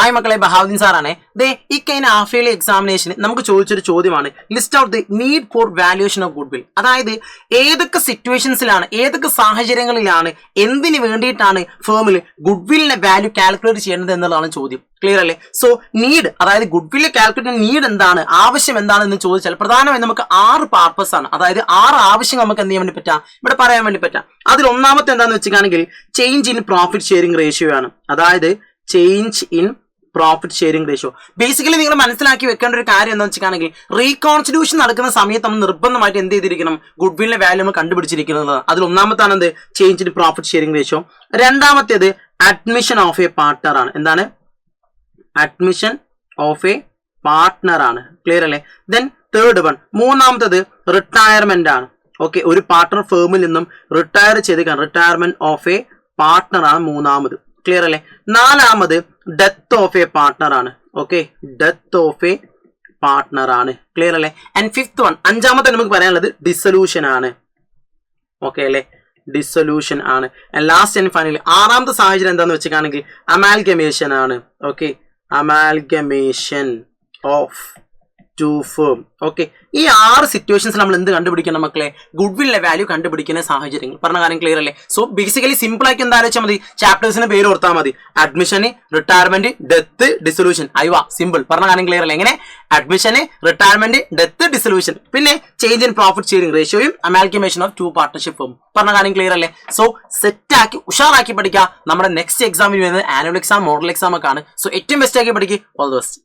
Hi മക്കളെ, ബഹാവുദ്ദീൻ സാറാണേ. ഈ കഴിഞ്ഞ ഹാഫ് ഇയർലി എക്സാമിനേഷന് നമുക്ക് ചോദിച്ചൊരു ചോദ്യമാണ് list out the need for valuation of good will. അതായത് ഏതൊക്കെ സിറ്റുവേഷൻസിലാണ്, ഏതൊക്കെ സാഹചര്യങ്ങളിലാണ്, എന്തിനു വേണ്ടിയിട്ടാണ് ഫേമിൽ ഗുഡ് വില്ലിന്റെ വാല്യൂ കാൽക്കുലേറ്റ് ചെയ്യേണ്ടത് എന്നുള്ളതാണ് ചോദ്യം. ക്ലിയർ അല്ലേ? സോ നീഡ്, അതായത് ഗുഡ് വില്ല് കാൽക്കുലേറ്റ് നീഡ് എന്താണ്, ആവശ്യം എന്താണെന്ന് ചോദിച്ചാൽ പ്രധാനമായും നമുക്ക് 6 പർപ്പസ് ആണ്. അതായത് 6 ആവശ്യം നമുക്ക് എന്ത് ചെയ്യാൻ വേണ്ടി പറ്റാം, ഇവിടെ പറയാൻ വേണ്ടി പറ്റാം. അതിൽ ഒന്നാമത്തെ എന്താണെന്ന് വെച്ചിട്ടാണെങ്കിൽ change in profit sharing ratio ആണ്. അതായത് change in profit sharing ratio. Basically നിങ്ങൾ മനസ്സിലാക്കി വെക്കേണ്ട ഒരു കാര്യം എന്താണെന്ന് വെച്ചിട്ടാണെങ്കിൽ റീകോൺസ്റ്റിറ്റ്യൂഷൻ നടക്കുന്ന സമയത്ത് നമ്മൾ നിർബന്ധമായിട്ട് എന്ത് ചെയ്തിരിക്കണം, ഗുഡ് വില്ലിന്റെ വാല്യൂ നമ്മൾ കണ്ടുപിടിച്ചിരിക്കുന്നത്. അതിൽ ഒന്നാമത്താണ് എന്ത്, change in profit sharing ratio. രണ്ടാമത്തേത് അഡ്മിഷൻ ഓഫ് എ പാർട്ട്ണർ ആണ്. എന്താണ്? അഡ്മിഷൻ ഓഫ് എ പാർട്ട്ണർ ആണ്. ക്ലിയർ അല്ലേ? ദെൻ തേർഡ് വൺ, മൂന്നാമത്തത് റിട്ടയർമെന്റ് ആണ്. ഓക്കെ, ഒരു പാർട്ട്ണർ ഫേമിൽ നിന്നും റിട്ടയർ ചെയ്തേക്കാണ്. റിട്ടയർമെന്റ് ഓഫ് എ പാർട്ട്ണർ ആണ് മൂന്നാമത്. ക്ലിയർ അല്ലേ? നാലാമത് ഡെത്ത് ഓഫ് എ പാർട്ട്ണർ ആണ്. Okay, death of a partner ആണ്. ക്ലിയർ അല്ലേ? ആൻഡ് ഫിഫ്ത് വൺ, അഞ്ചാമത്തെ നമുക്ക് പറയാനുള്ളത് ഡിസൊല്യൂഷൻ ആണ്. ഓക്കെ അല്ലേ? ഡിസൊല്യൂഷൻ ആണ്. ആൻഡ് ലാസ്റ്റ് ആൻഡ് ഫൈനലി ആറാമത്തെ സാഹചര്യം എന്താണെന്ന് വെച്ചിട്ടാണെങ്കിൽ അമാൽഗമേഷൻ ആണ്. Okay, amalgamation of two firm. Okay, ഈ 6 സിറ്റുവേഷൻസ് നമ്മൾ എന്ത് കണ്ടുപിടിക്കണം മക്കളെ, ഗുഡ് വില്ലിന്റെ വാല്യൂ കണ്ടുപിടിക്കുന്ന സാഹചര്യങ്ങൾ. പറഞ്ഞ കാര്യം ക്ലിയർ അല്ലേ? സോ ബേസിക്കലി സിമ്പിൾ ആക്കി എന്താ വെച്ചാൽ മതി, ചാപ്റ്റേഴ്സിന് പേര് ഓർത്താൽ മതി. Admission, retirement, death, dissolution. അയ്യ സിമ്പിൾ. പറഞ്ഞ കാര്യം ക്ലിയർ അല്ലേ? എങ്ങനെ? അഡ്മിഷന്, റിട്ടയർമെന്റ്, ഡെത്ത്, ഡിസൊല്യൂഷൻ, പിന്നെ ചേഞ്ച് ഇൻ പ്രോഫിറ്റ് ഷെയറിംഗ് റേഷ്യോയും അമാൽഗമേഷൻ ഓഫ് 2 പാർട്ട്ണർഷിപ്പും. പറഞ്ഞ കാര്യം ക്ലിയർ അല്ലേ? സോ സെറ്റ് ആക്കി ഉഷാറാക്കി പഠിക്കുക. നമ്മുടെ നെക്സ്റ്റ് എക്സാമിന് വരുന്നത് ആനുവൽ എക്സാം, മോഡൽ എക്സാം ഒക്കെ ആണ്. സോ ഏറ്റവും ബെസ്റ്റ് ആക്കി പഠിക്കുക. All the best.